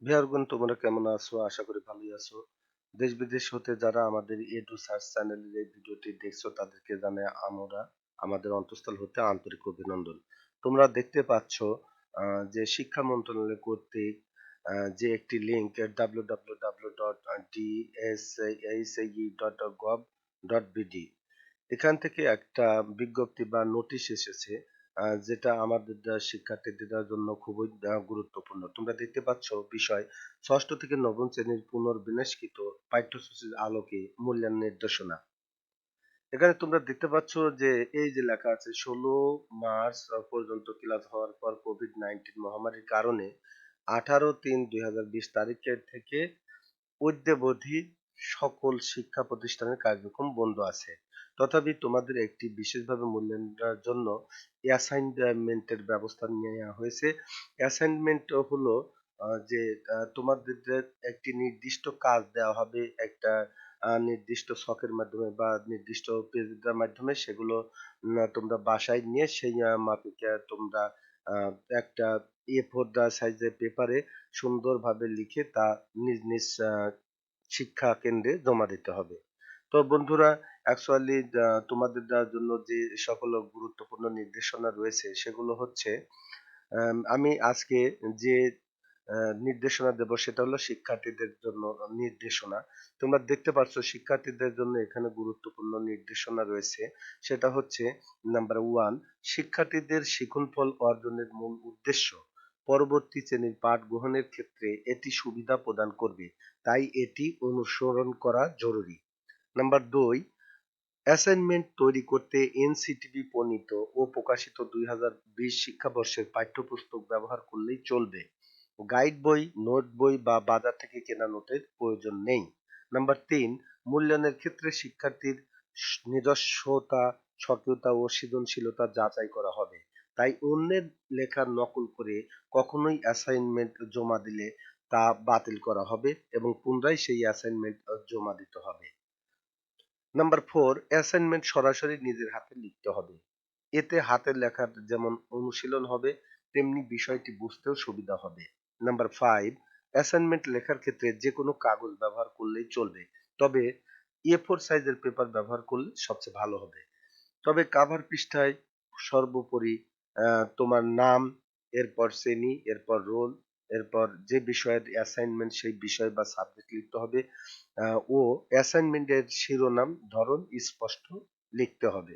ভিউয়ারগণ তোমরা কেমন আছো? আশা করি ভালোই আছো। দেশ বিদেশ হতে যারা আমাদের এডু সার্চ চ্যানেলের এই ভিডিওটি দেখছো তাদেরকে জানাই আমরা আমাদের অন্তঃস্থল হতে আন্তরিক অভিনন্দন। তোমরা দেখতে পাচ্ছ যে শিক্ষা মন্ত্রণালয় কর্তৃক যে একটি লিংক www.dsae.gov.bd এখান থেকে একটা বিজ্ঞপ্তি বা নোটিশ এসেছে যেটা আমাদের শিক্ষার্থীদের জন্য খুবই গুরুত্বপূর্ণ। তোমরা দেখতে পাচ্ছ বিষয় ৬ষ্ঠ থেকে ৯ম শ্রেণীর পুনর্বিন্যাসকৃত পাঠ্যসূচির আলোকে মূল্যায়ন নির্দেশনা। এখানে তোমরা দেখতে পাচ্ছ যে এই যে লেখা আছে ১৬ মার্চ পর্যন্ত ক্লাস হওয়ার পর কোভিড-19 মহামারীর কারণে ১৮/৩/২০২০ তারিখের থেকে অদ্যাবধি সকল শিক্ষা প্রতিষ্ঠানের কার্যক্রম বন্ধ আছে। তথাপি তোমাদের একটি বিশেষভাবে মূল্যায়নের জন্য অ্যাসাইনমেন্টের ব্যবস্থা নেওয়া হয়েছে। অ্যাসাইনমেন্ট হলো যে তোমাদের যে একটি নির্দিষ্ট কাজ দেওয়া হবে একটা নির্দিষ্ট ছকের মাধ্যমে বা নির্দিষ্ট পেজের মাধ্যমে সেগুলো তোমরা বাসায় নিয়ে সেই মাফিকে তোমরা আ একটা A4 সাইজের পেপারে সুন্দরভাবে লিখে তা নিজ নিজ শিক্ষা কেন্দ্রে জমা দিতে হবে। তো বন্ধুরা অ্যাকচুয়ালি তোমাদের দেওয়ার জন্য যে সকল গুরুত্বপূর্ণ নির্দেশনা রয়েছে সেগুলো হচ্ছে আমি আজকে যে নির্দেশনা দেব সেটা হলো শিক্ষার্থীদের জন্য নির্দেশনা। তোমরা দেখতে পাচ্ছ শিক্ষার্থীদের জন্য এখানে গুরুত্বপূর্ণ নির্দেশনা রয়েছে। সেটা হচ্ছে নাম্বার 1 শিক্ষার্থীদের শিক্ষণফল অর্জনের মূল উদ্দেশ্য পরবর্তী শ্রেণীর পাঠ গ্রহণের ক্ষেত্রে এটি সুবিধা প্রদান করবে। তাই এটি অনুসরণ করা জরুরি। নাম্বার 2 অ্যাসাইনমেন্ট তৈরি করতে এনসিটিবি প্রণীত ও প্রকাশিত ২০২০ শিক্ষাবর্ষের পাঠ্যপুস্তক ব্যবহার করলেই চলবে। গাইড বই, নোট বই বা বাজার থেকে কেনা নোটের প্রয়োজন নেই। নাম্বার ৩ মূল্যায়নের ক্ষেত্রে শিক্ষার্থীর নিজস্বতা, স্বকীয়তা ও সৃজনশীলতা যাচাই করা হবে। তাই অন্যের লেখার নকল করে কখনোই অ্যাসাইনমেন্ট জমা দিলে তা বাতিল করা হবে এবং পুনরায় সেই অ্যাসাইনমেন্ট জমা দিতে হবে। নাম্বার 4 অ্যাসাইনমেন্ট সরাসরি নিজের হাতে লিখতে হবে। এতে হাতের লেখার যেমন অনুশীলন হবে তেমনি বিষয়টি বুঝতেও সুবিধা হবে। নাম্বার 5 অ্যাসাইনমেন্ট লেখার ক্ষেত্রে যে কোনো কাগজ ব্যবহার করলেই চলবে। তবে A4 সাইজের পেপার ব্যবহার করলে সবচেয়ে ভালো হবে। তবে কাভার পৃষ্ঠায় সর্বোপরি তোমার নাম, এরপর শ্রেণী, এরপর রোল, এরপর যে বিষয়ের অ্যাসাইনমেন্ট সেই বিষয় বা সাবজেক্ট লিখতে হবে ও অ্যাসাইনমেন্টের শিরোনাম, ধরন স্পষ্ট লিখতে হবে।